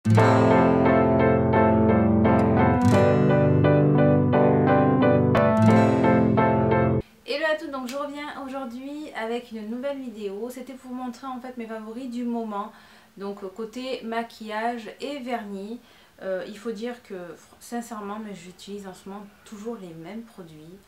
Hello à tous, donc je reviens aujourd'hui avec une nouvelle vidéo. C'était pour vous montrer en fait mes favoris du moment. Donc côté maquillage et vernis, il faut dire que sincèrement j'utilise en ce moment toujours les mêmes produits.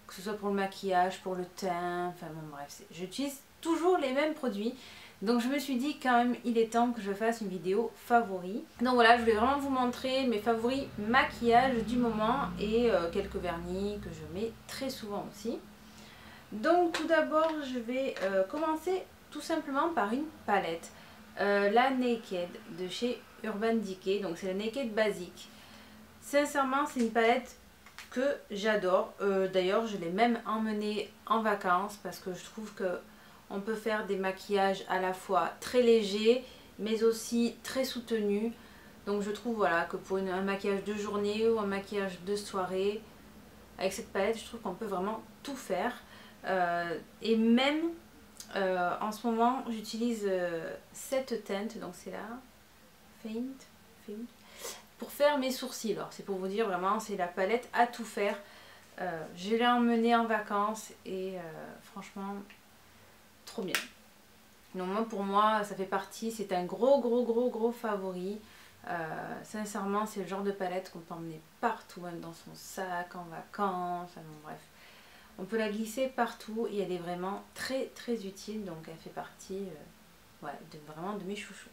Que ce soit pour le maquillage, pour le teint, enfin bon bref, j'utilise toujours les mêmes produits. Donc je me suis dit quand même il est temps que je fasse une vidéo favoris. Donc voilà, je voulais vraiment vous montrer mes favoris maquillage du moment et quelques vernis que je mets très souvent aussi. Donc tout d'abord je vais commencer tout simplement par une palette. La Naked de chez Urban Decay, donc c'est la Naked basique. Sincèrement c'est une palette que j'adore. D'ailleurs je l'ai même emmenée en vacances parce que je trouve que on peut faire des maquillages à la fois très légers mais aussi très soutenus. Donc je trouve voilà que pour un maquillage de journée ou un maquillage de soirée, avec cette palette je trouve qu'on peut vraiment tout faire. Et même en ce moment j'utilise cette teinte, donc c'est là Faint, pour faire mes sourcils. Alors c'est pour vous dire vraiment c'est la palette à tout faire. Je l'ai emmenée en vacances et franchement trop bien. Donc moi, pour moi ça fait partie, c'est un gros favori. Sincèrement c'est le genre de palette qu'on peut emmener partout, même dans son sac, en vacances, enfin bon, bref. On peut la glisser partout et elle est vraiment très utile, donc elle fait partie ouais, vraiment de mes chouchous.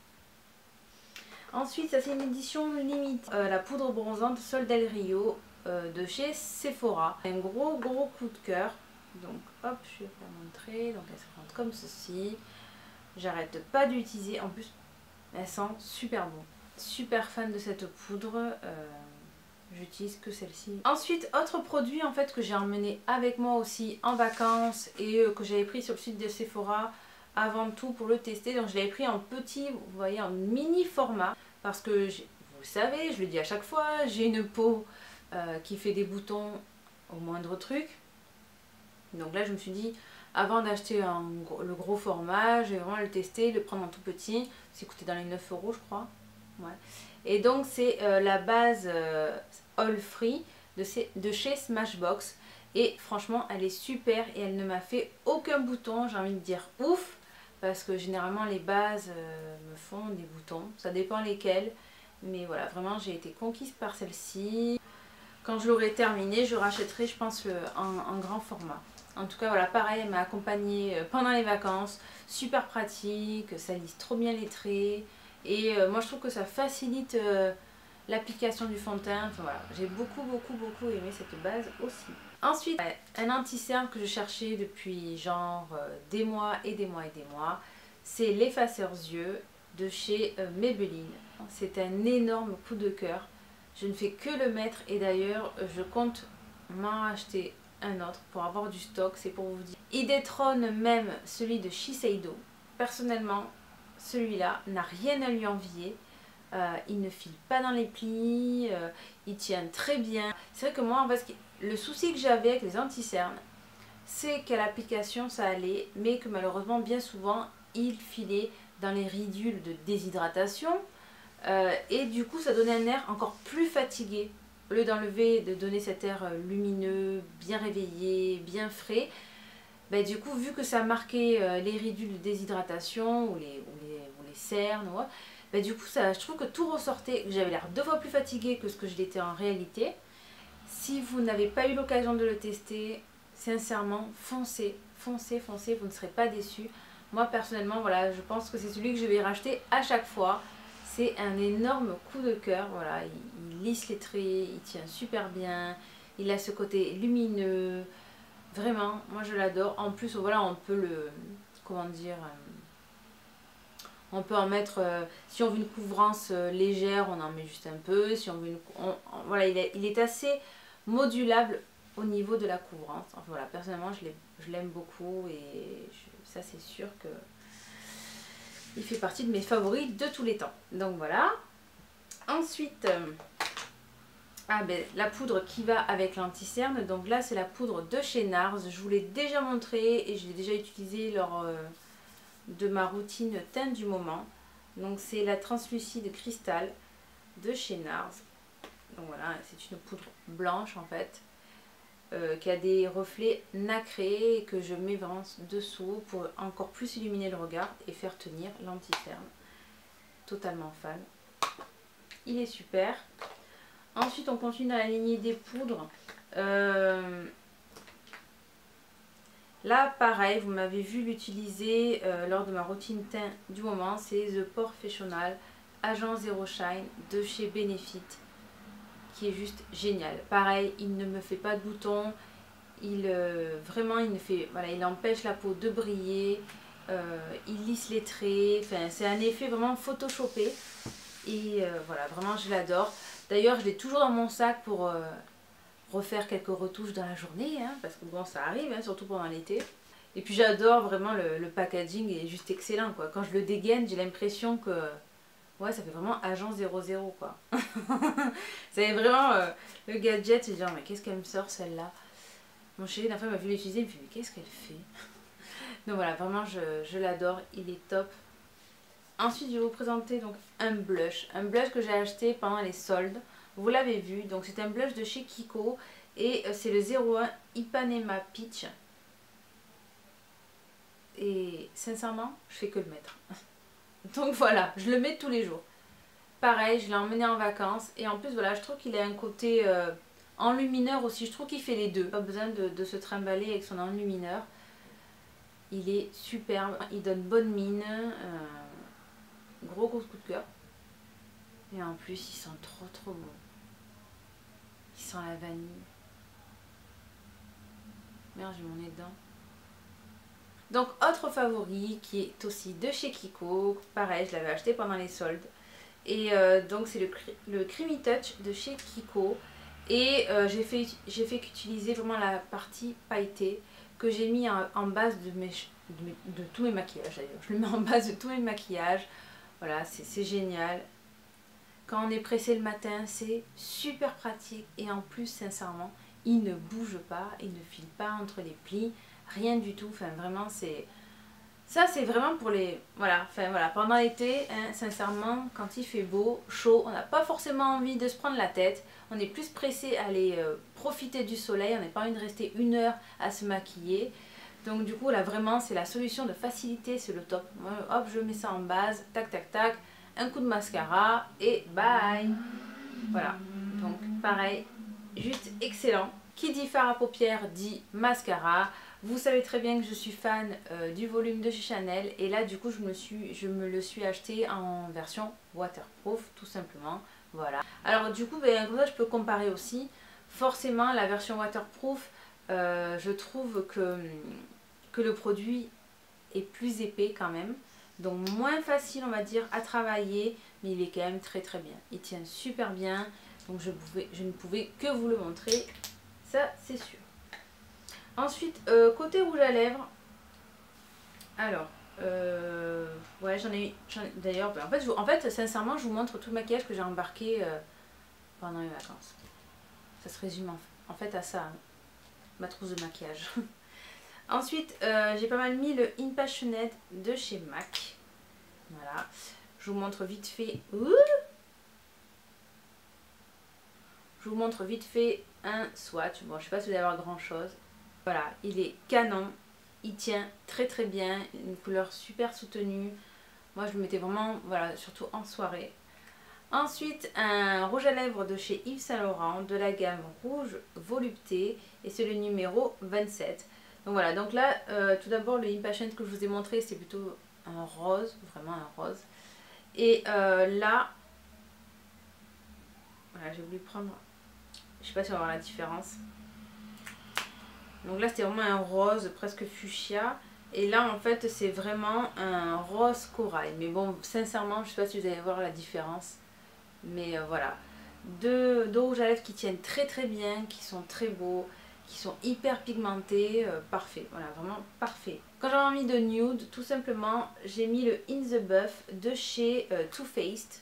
Ensuite, ça c'est une édition limitée, la poudre bronzante Sol del Rio de chez Sephora. Un gros coup de cœur, donc hop, je vais vous la montrer, donc elle se présente comme ceci. J'arrête pas d'utiliser, en plus elle sent super bon. Super fan de cette poudre. J'utilise que celle-ci. Ensuite, autre produit en fait que j'ai emmené avec moi aussi en vacances et que j'avais pris sur le site de Sephora avant tout pour le tester. Donc je l'avais pris en petit, vous voyez, en mini format parce que vous le savez, je le dis à chaque fois, j'ai une peau qui fait des boutons au moindre truc. Donc là je me suis dit, avant d'acheter le gros format, je vais vraiment le tester, le prendre en tout petit. C'est coûté dans les 9 € je crois. Ouais. Et donc c'est la base All Free de chez Smashbox. Et franchement elle est super et elle ne m'a fait aucun bouton. J'ai envie de dire ouf. Parce que généralement les bases me font des boutons. Ça dépend lesquels. Mais voilà, vraiment j'ai été conquise par celle-ci. Quand je l'aurai terminée, je rachèterai je pense en grand format. En tout cas voilà, pareil, elle m'a accompagnée pendant les vacances. Super pratique, ça lisse trop bien les traits. Et moi je trouve que ça facilite l'application du fond de teint. Enfin, voilà, j'ai beaucoup aimé cette base aussi. Ensuite, un anti-cerne que je cherchais depuis genre des mois et des mois. C'est l'effaceur yeux de chez Maybelline. C'est un énorme coup de cœur. Je ne fais que le mettre et d'ailleurs je compte m'en acheter un autre pour avoir du stock, c'est pour vous dire. Il détrône même celui de Shiseido. Personnellement, celui-là n'a rien à lui envier. Il ne file pas dans les plis, il tient très bien. C'est vrai que moi, en fait, le souci que j'avais avec les anti-cernes, c'est qu'à l'application ça allait, mais que malheureusement, bien souvent, il filait dans les ridules de déshydratation. Et du coup, ça donnait un air encore plus fatigué. Au lieu d'enlever, de donner cet air lumineux, bien réveillé, bien frais, bah, du coup, vu que ça marquait les ridules de déshydratation ou les cernes, ouais, bah, du coup, je trouve que tout ressortait. J'avais l'air 2 fois plus fatiguée que ce que je l'étais en réalité. Si vous n'avez pas eu l'occasion de le tester, sincèrement, foncez, vous ne serez pas déçus. Moi, personnellement, voilà, je pense que c'est celui que je vais racheter à chaque fois. C'est un énorme coup de cœur, voilà, il lisse les traits, il tient super bien, il a ce côté lumineux, vraiment, moi je l'adore. En plus, voilà, on peut le, comment dire, on peut en mettre, si on veut une couvrance légère, on en met juste un peu, si on veut voilà, il est assez modulable au niveau de la couvrance. Enfin voilà, personnellement, je l'aime beaucoup et ça c'est sûr que il fait partie de mes favoris de tous les temps. Donc voilà. Ensuite, la poudre qui va avec l'anti-cerne. Donc là, c'est la poudre de chez NARS. Je vous l'ai déjà montré et je l'ai déjà utilisée lors de ma routine teinte du moment. Donc c'est la translucide cristal de chez NARS. Donc voilà, c'est une poudre blanche en fait, qui a des reflets nacrés et que je mets vraiment dessous pour encore plus illuminer le regard et faire tenir l'anti-cerne. Totalement fan. Il est super. Ensuite on continue dans la lignée des poudres. Là pareil, vous m'avez vu l'utiliser lors de ma routine teint du moment. C'est The Porefessional Agent Zero Shine de chez Benefit, qui est juste génial. Pareil, il ne me fait pas de boutons, vraiment il ne fait, voilà, il empêche la peau de briller, il lisse les traits, enfin c'est un effet vraiment photoshopé et voilà, vraiment je l'adore. D'ailleurs je l'ai toujours dans mon sac pour refaire quelques retouches dans la journée, hein, parce que bon ça arrive, hein, surtout pendant l'été. Et puis j'adore vraiment le packaging, est juste excellent quoi. Quand je le dégaine, j'ai l'impression que ouais, ça fait vraiment agent 00 quoi. C'est vraiment le gadget, c'est genre mais qu'est-ce qu'elle me sort celle-là. Mon chéri la fois m'a vu l'utiliser, il me fait mais qu'est-ce qu'elle fait. Donc voilà, vraiment je l'adore, il est top. Ensuite je vais vous présenter donc un blush que j'ai acheté pendant les soldes. Vous l'avez vu, donc c'est un blush de chez Kiko et c'est le 01 Ipanema Peach. Et sincèrement, je fais que le mettre. Donc voilà, je le mets tous les jours. Pareil, je l'ai emmené en vacances. Et en plus, voilà, je trouve qu'il a un côté enlumineur aussi. Je trouve qu'il fait les deux. Pas besoin de se trimballer avec son enlumineur. Il est superbe. Il donne bonne mine. Gros coup de cœur. Et en plus, il sent trop bon. Il sent la vanille. Merde, j'ai mon nez dedans. Donc, autre favori qui est aussi de chez Kiko. Pareil, je l'avais acheté pendant les soldes. Et donc, c'est le Creamy Touch de chez Kiko. Et j'ai fait qu'utiliser vraiment la partie pailletée que j'ai mis en base de tous mes maquillages d'ailleurs. Je le mets en base de tous mes maquillages. Voilà, c'est génial. Quand on est pressé le matin, c'est super pratique. Et en plus, sincèrement, il ne bouge pas, il ne file pas entre les plis. Rien du tout, enfin vraiment c'est... Ça c'est vraiment pour les... Voilà, enfin voilà, pendant l'été, hein, sincèrement, quand il fait beau, chaud, on n'a pas forcément envie de se prendre la tête. On est plus pressé à aller profiter du soleil, on n'a pas envie de rester 1 heure à se maquiller. Donc du coup là vraiment c'est la solution de facilité, c'est le top. Moi, hop, je mets ça en base, tac tac tac, un coup de mascara et bye. Voilà, donc pareil, juste excellent. Qui dit fard à paupières dit mascara. Vous savez très bien que je suis fan du volume de chez Chanel et là du coup je me le suis acheté en version waterproof tout simplement. Voilà. Alors du coup ben, comme ça je peux comparer aussi. Forcément la version waterproof je trouve que le produit est plus épais quand même. Donc moins facile on va dire à travailler, mais il est quand même très bien. Il tient super bien, donc je ne pouvais que vous le montrer, ça c'est sûr. Ensuite, côté rouge à lèvres, alors, ouais j'en ai d'ailleurs, en fait sincèrement je vous montre tout le maquillage que j'ai embarqué pendant les vacances. Ça se résume en fait à ça, hein, ma trousse de maquillage. Ensuite, j'ai pas mal mis le Impassioned de chez MAC. Voilà, je vous montre vite fait. Je vous montre vite fait un swatch. Bon, je sais pas si vous allez avoir grand chose. Voilà, il est canon. Il tient très bien. Une couleur super soutenue. Moi, je le mettais vraiment, voilà, surtout en soirée. Ensuite, un rouge à lèvres de chez Yves Saint Laurent de la gamme rouge volupté. Et c'est le numéro 27. Donc voilà, donc là, tout d'abord, le Impassioned que je vous ai montré, c'est plutôt un rose, vraiment un rose. Et là, voilà, j'ai voulu prendre, je sais pas si on va voir la différence. Donc là, c'était vraiment un rose presque fuchsia. Et là, en fait, c'est vraiment un rose corail. Mais bon, sincèrement, je sais pas si vous allez voir la différence. Mais voilà, deux rouges à lèvres qui tiennent très bien, qui sont très beaux, qui sont hyper pigmentés, parfait, voilà, vraiment parfait. Quand j'ai envie de nude, tout simplement, j'ai mis le In The Buff de chez Too Faced.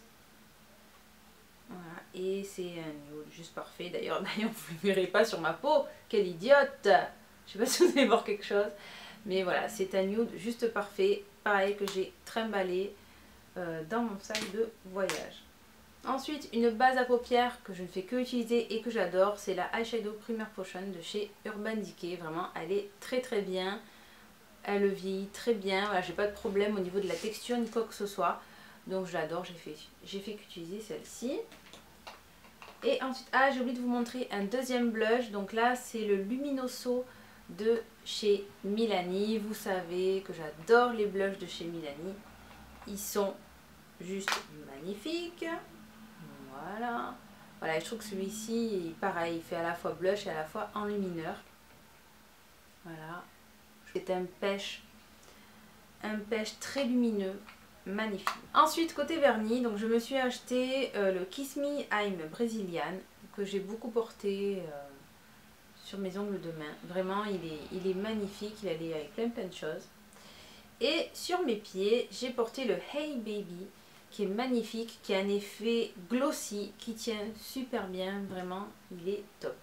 Voilà, et c'est un nude juste parfait. D'ailleurs, vous ne le verrez pas sur ma peau, quelle idiote! Je sais pas si vous allez voir quelque chose, mais voilà, c'est un nude juste parfait, pareil que j'ai trimballé. dans mon sac de voyage. Ensuite, une base à paupières que je ne fais que utiliser et que j'adore, c'est la Eyeshadow Primer Potion de chez Urban Decay. Vraiment, elle est très très bien. Elle vieillit très bien. Voilà, j'ai pas de problème au niveau de la texture ni quoi que ce soit. Donc je l'adore, j'ai fait qu'utiliser celle-ci. Et ensuite, j'ai oublié de vous montrer un deuxième blush. Donc là, c'est le Luminoso de chez Milani. Vous savez que j'adore les blushs de chez Milani. Ils sont juste magnifiques. Voilà. Voilà, je trouve que celui-ci, pareil, il fait à la fois blush et à la fois enlumineur. Voilà. C'est un pêche très lumineux, magnifique. Ensuite, côté vernis, donc je me suis acheté le Kiss Me I'm Brazilian, que j'ai beaucoup porté sur mes ongles de main. Vraiment, il est magnifique, il allait avec plein de choses. Et sur mes pieds, j'ai porté le Hey Baby, qui est magnifique, qui a un effet glossy, qui tient super bien, vraiment, il est top.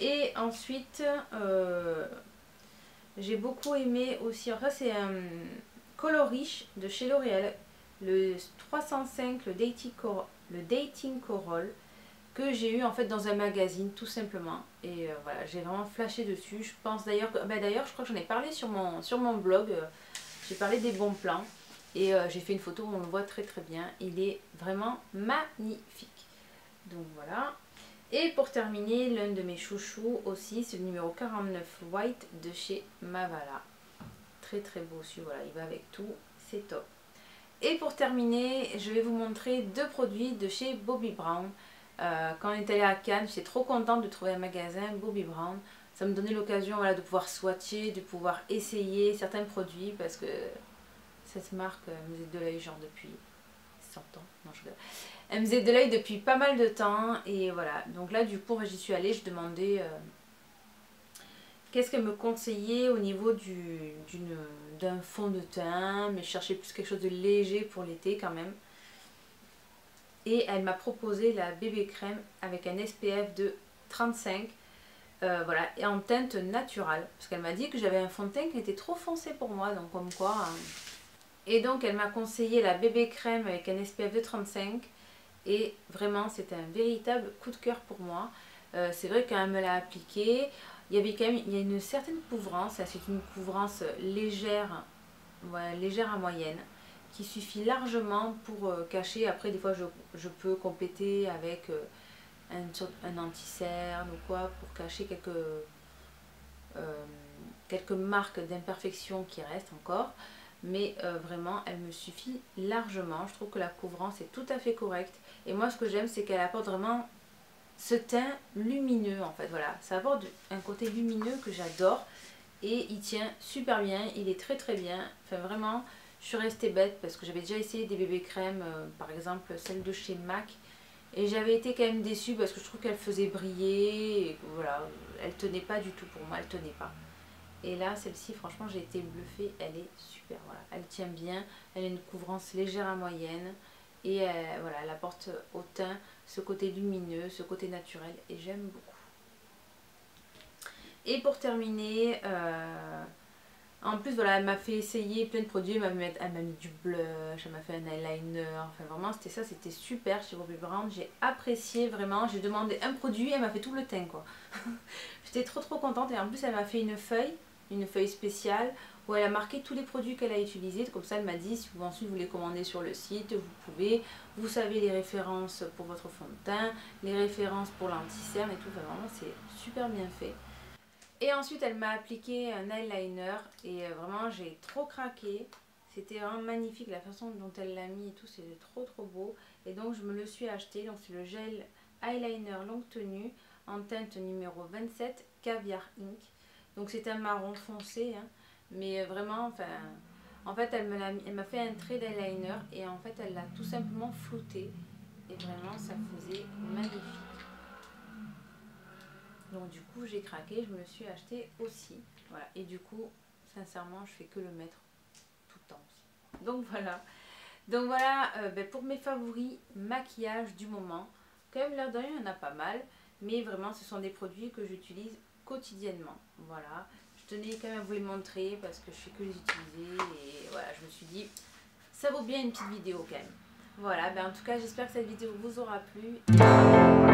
Et ensuite, j'ai beaucoup aimé aussi, alors ça c'est un Colorish de chez L'Oréal, le 305, le Dating Coral, que j'ai eu en fait dans un magazine tout simplement. Et voilà, j'ai vraiment flashé dessus. Je pense d'ailleurs, d'ailleurs je crois que j'en ai parlé sur mon blog, j'ai parlé des bons plans. Et j'ai fait une photo où on le voit très très bien. Il est vraiment magnifique. Donc voilà. Et pour terminer, l'un de mes chouchous aussi, c'est le numéro 49 White de chez Mavala. Très très beau aussi, voilà, il va avec tout, c'est top. Et pour terminer, je vais vous montrer deux produits de chez Bobbi Brown. Quand on est allé à Cannes, j'étais trop contente de trouver un magasin Bobbi Brown. Ça me donnait l'occasion voilà, de pouvoir swatcher, de pouvoir essayer certains produits parce que cette marque me faisait de l'œil genre depuis 100 ans. Non, elle me faisait de l'œil depuis pas mal de temps et voilà. Donc là du coup j'y suis allée, je demandais qu'est-ce qu'elle me conseillait au niveau d'un fond de teint, mais je cherchais plus quelque chose de léger pour l'été quand même. Et elle m'a proposé la bébé crème avec un SPF de 35. Voilà, et en teinte naturelle. Parce qu'elle m'a dit que j'avais un fond de teint qui était trop foncé pour moi, donc comme quoi... Et donc elle m'a conseillé la bébé crème avec un SPF de 35. Et vraiment c'était un véritable coup de cœur pour moi. C'est vrai qu'elle me l'a appliqué. Il y avait quand même une certaine couvrance. C'est une couvrance légère, ouais, légère à moyenne, qui suffit largement pour cacher. Après des fois je peux compléter avec un anti-cerne ou quoi pour cacher quelques marques d'imperfection qui restent encore. Mais vraiment elle me suffit largement. Je trouve que la couvrance est tout à fait correcte. Et moi ce que j'aime c'est qu'elle apporte vraiment ce teint lumineux en fait. Voilà, ça apporte un côté lumineux que j'adore. Et il tient super bien, il est très très bien. Enfin vraiment, je suis restée bête parce que j'avais déjà essayé des bébés crèmes, par exemple celle de chez MAC. Et j'avais été quand même déçue parce que je trouve qu'elle faisait briller. Et voilà, elle tenait pas du tout pour moi, elle tenait pas. Et là, celle-ci, franchement, j'ai été bluffée. Elle est super, voilà. Elle tient bien, elle a une couvrance légère à moyenne. Et voilà, elle apporte au teint ce côté lumineux, ce côté naturel. Et j'aime beaucoup. Et pour terminer, en plus, voilà, elle m'a fait essayer plein de produits. Elle m'a mis du blush, elle m'a fait un eyeliner. Enfin, vraiment, c'était ça, c'était super chez Bobbi Brown. J'ai apprécié vraiment. J'ai demandé un produit, elle m'a fait tout le teint, quoi. J'étais trop contente. Et en plus, elle m'a fait une feuille spéciale où elle a marqué tous les produits qu'elle a utilisés. Comme ça, elle m'a dit si vous ensuite vous les commandez sur le site, vous pouvez. Vous savez les références pour votre fond de teint, les références pour l'anti-cerne et tout. Enfin, vraiment, c'est super bien fait. Et ensuite, elle m'a appliqué un eyeliner et vraiment, j'ai trop craqué. C'était vraiment magnifique la façon dont elle l'a mis et tout, c'est trop beau. Et donc, je me le suis acheté. Donc, c'est le gel eyeliner longue tenue en teinte numéro 27 Caviar Ink. Donc, c'est un marron foncé, hein, mais vraiment, enfin, en fait, elle m'a fait un trait d'eyeliner et en fait, elle l'a tout simplement flouté. Et vraiment, ça faisait magnifique. Donc du coup j'ai craqué, je me le suis acheté aussi. Voilà. Et du coup, sincèrement, je fais que le mettre tout le temps aussi. Donc voilà. Donc voilà pour mes favoris maquillage du moment. Quand même l'air de rien, il y en a pas mal. Mais vraiment ce sont des produits que j'utilise quotidiennement. Voilà. Je tenais quand même à vous les montrer parce que je fais que les utiliser. Et voilà, je me suis dit, ça vaut bien une petite vidéo quand même. Voilà, ben en tout cas j'espère que cette vidéo vous aura plu.